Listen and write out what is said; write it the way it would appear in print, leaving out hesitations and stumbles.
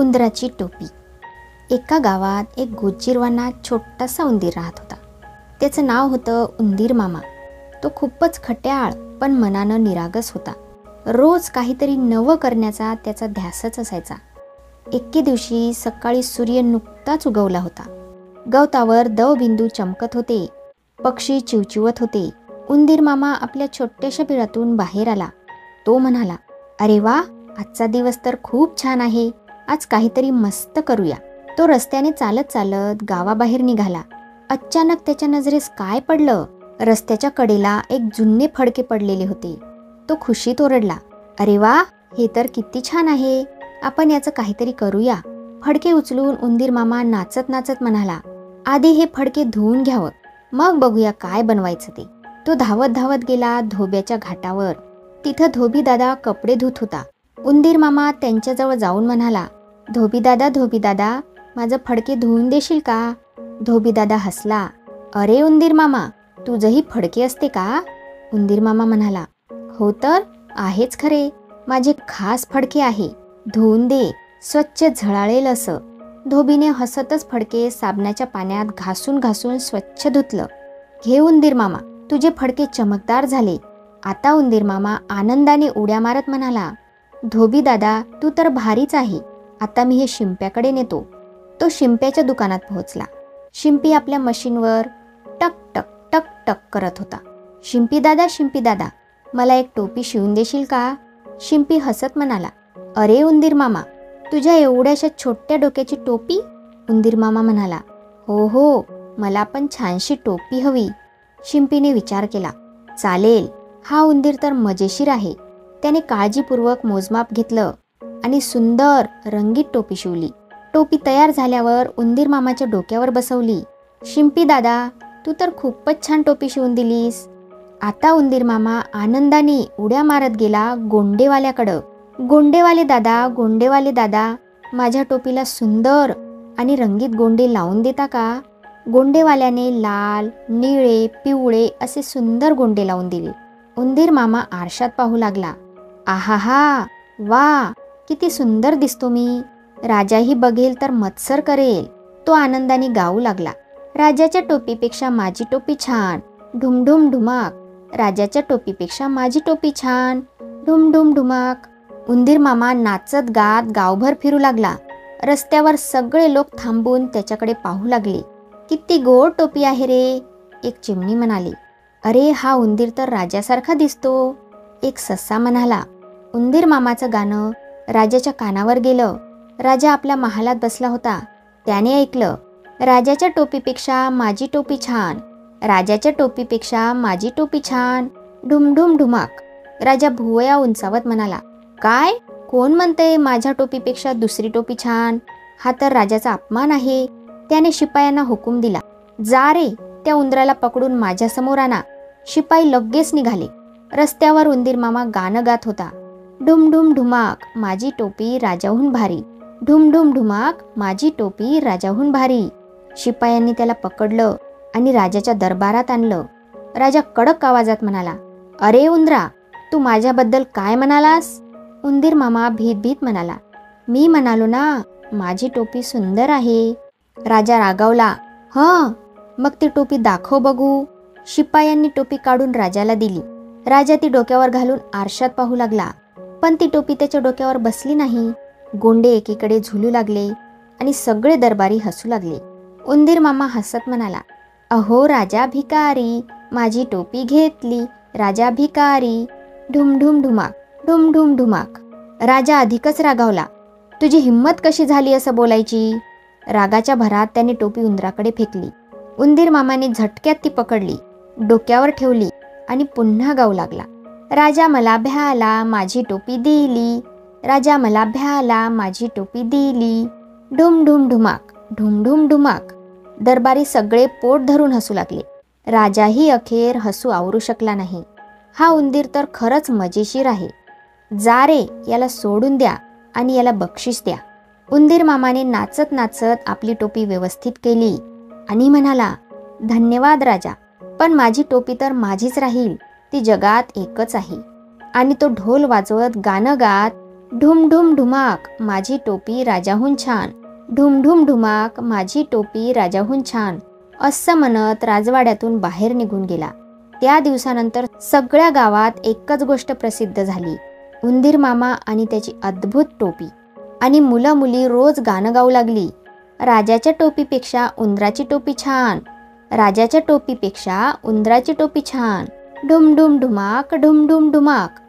उंदराची टोपी. एका गावात एक गोजीरवाना छोटासा उंदीर राहत होता. त्याचं नाव होतं उंदीर मामा. तो खूपच खट्याळ पण मनानं निरागस होता. रोज काहीतरी नवं करण्याचा त्याचा ध्यासच असायचा. एके दिवशी सकाळी सूर्य नुकताच उगवला होता. गवतावर दवबिंदू चमकत होते. पक्षी चिवचिवत होते. उंदीर मामा आपल्या छोट्याशा बिळातून बाहेर आला. तो म्हणाला, "अरे वा, आजचा दिवस तर खूप छान आहे. आज काहीतरी मस्त करूया." तो रस्त्याने चालत चालत गावाबाहेर निघाला. अचानक त्याच्या नजरेस काय पडलं? रस्त्याच्या कडेला एक जुने फडके पडलेले होते. तो खुशीत ओरडला, "अरे वा, हे तर किती छान आहे. आपण याचं काहीतरी करूया." फडके उचलून उंदीर मामा नाचत नाचत म्हणाला, "आधी हे फडके धुवून घ्यावं, मग बघूया काय बनवायचं ते." तो धावत धावत गेला धोब्याच्या घाटावर. तिथं धोबी दादा कपडे धुत होता. उंदीर मामा त्यांच्याजवळ जाऊन म्हणाला, धोबी दादा, माझं फडके धुवून देशील का?" धोबी दादा हसला. "अरे उंदीर मामा, तुझंही फडके असते का?" उंदीर मामा म्हणाला, "हो तर आहेच खरे. माझे खास फडके आहे. धुवून दे, स्वच्छ झळाळेल असं." धोबीने हसतच फडके साबणाच्या पाण्यात घासून घासून स्वच्छ धुतलं. "घे उंदीर मामा, तुझे फडके चमकदार झाले." आता उंदीर मामा आनंदाने उड्या मारत म्हणाला, "धोबी दादा, तू तर भारीच आहे. आता मी हे शिंप्याकडे नेतो." तो शिंप्याच्या दुकानात पोहोचला. शिंपी आपल्या मशीनवर टक टक टक टक करत होता. शिंपी दादा, मला एक टोपी शिवून देशील का?" शिंपी हसत म्हणाला, "अरे उंदीर मामा, तुझ्या एवढ्याशा छोट्या डोक्याची टोपी?" उंदीर मामा म्हणाला, हो, मला पण छानशी टोपी हवी." शिंपीने विचार केला, चालेल, हा उंदीर तर मजेशीर आहे. त्याने काळजीपूर्वक मोजमाप घेतलं आणि सुंदर रंगीत टोपी शिवली. टोपी तयार झाल्यावर उंदीर मामाच्या डोक्यावर बसवली. "शिंपी दादा, तू तर खूपच छान टोपी शिवून दिलीस." आता उंदीर मामा आनंदाने उड्या मारत गेला गोंडेवाल्याकडं. गोंडेवाले दादा, माझ्या टोपीला सुंदर आणि रंगीत गोंडे लावून देता का?" गोंडेवाल्याने लाल, निळे, पिवळे असे सुंदर गोंडे लावून दिले. उंदीर मामा आरशात पाहू लागला. आहाहा, वा, किती सुंदर दिसतो मी. राजाही बघेल तर मत्सर करेल. तो आनंदाने गाऊ लागला, "राजाच्या टोपीपेक्षा माझी टोपी छान, ढुमढुम ढुमाक. राजाच्या टोपीपेक्षा माझी टोपी छान, ढुमढुम ढुमाक." उंदीर मामा नाचत गात गावभर फिरू लागला. रस्त्यावर सगळे लोक थांबून त्याच्याकडे पाहू लागले. "किती गोड टोपी आहे रे," एक चिमणी म्हणाली. "अरे, हा उंदीर तर राजासारखा दिसतो," एक ससा म्हणाला. उंदीर मामाचं गाणं राजाच्या कानावर गेलं. राजा आपल्या महालात बसला होता. त्याने ऐकलं, "राजाच्या टोपीपेक्षा माझी टोपी छान, राजाच्या टोपीपेक्षा माझी टोपी छान, ढुमढुम ढुमाक." राजा भुवया उंचावत म्हणाला, "काय? कोण म्हणते माझ्या टोपीपेक्षा दुसरी टोपी छान? हा तर राजाचा अपमान आहे." त्याने शिपायांना हुकूम दिला, "जा रे, त्या उंदराला पकडून माझ्यासमोर आणा." शिपाई लगेच निघाले. रस्त्यावर उंदीर मामा गाणं गात होता, "ढुमढुम ढुमाक, माझी टोपी राजाहून भारी, ढुमढुम ढुमाक, माझी टोपी राजाहून भारी." शिपायांनी त्याला पकडलं आणि राजाच्या दरबारात आणलं. राजा कडक आवाजात म्हणाला, "अरे उंदरा, तू माझ्याबद्दल काय म्हणालास?" उंदीर मामा भीत म्हणाला, "मी म्हणालो ना, माझी टोपी सुंदर आहे." राजा रागावला, "हं, मग ती टोपी दाखव बघू." शिपायांनी टोपी काढून राजाला दिली. राजा ती डोक्यावर घालून आरशात पाहू लागला, पण ती टोपी त्याच्या डोक्यावर बसली नाही. गोंडे एकीकडे झुलू लागले आणि सगळे दरबारी हसू लागले. उंदीर मामा हसत म्हणाला, "अहो राजा भिकारी, माझी टोपी घेतली, राजा भिकारी, ढुमढुम ढुमाक, ढुमढुम ढुमाक." राजा अधिकच रागावला, "तुझी हिंमत कशी झाली असं बोलायची?" रागाच्या भरात त्याने टोपी उंदराकडे फेकली. उंदीर मामाने झटक्यात ती पकडली, डोक्यावर ठेवली आणि पुन्हा गाऊ लागला, "राजा मला भ्याला, माझी टोपी दिली, राजा मला भ्याला, माझी टोपी दिली, ढुमढुम ढुमाक, ढुमढुम ढुमाक." दरबारी सगळे पोट धरून हसू लागले. राजाही अखेर हसू आवरू शकला नाही. हा उंदीर तर खरंच मजेशीर आहे. जा रे, याला सोडून द्या आणि याला बक्षीस द्या. उंदीर मामाने नाचत नाचत आपली टोपी व्यवस्थित केली आणि म्हणाला, "धन्यवाद राजा, पण माझी टोपी तर माझीच राहील, ती जगात एकच आहे." आणि तो ढोल वाजवत गाणं गात ढुम ढुम ढुमाक माझी टोपी राजाहून छान, ढुम ढुम ढुमाक माझी टोपी राजाहून छान असं म्हणत राजवाड्यातून बाहेर निघून गेला. त्या दिवसानंतर सगळ्या गावात एकच गोष्ट प्रसिद्ध झाली, उंदीर मामा आणि त्याची अद्भुत टोपी. आणि मुलं मुली रोज गाणं गाऊ लागली, राजाच्या टोपीपेक्षा उंदराची टोपी छान, राजाच्या टोपीपेक्षा उंदराची टोपी छान, ढुम ढुम ढुमाक ढुम ढुम ढुमाक.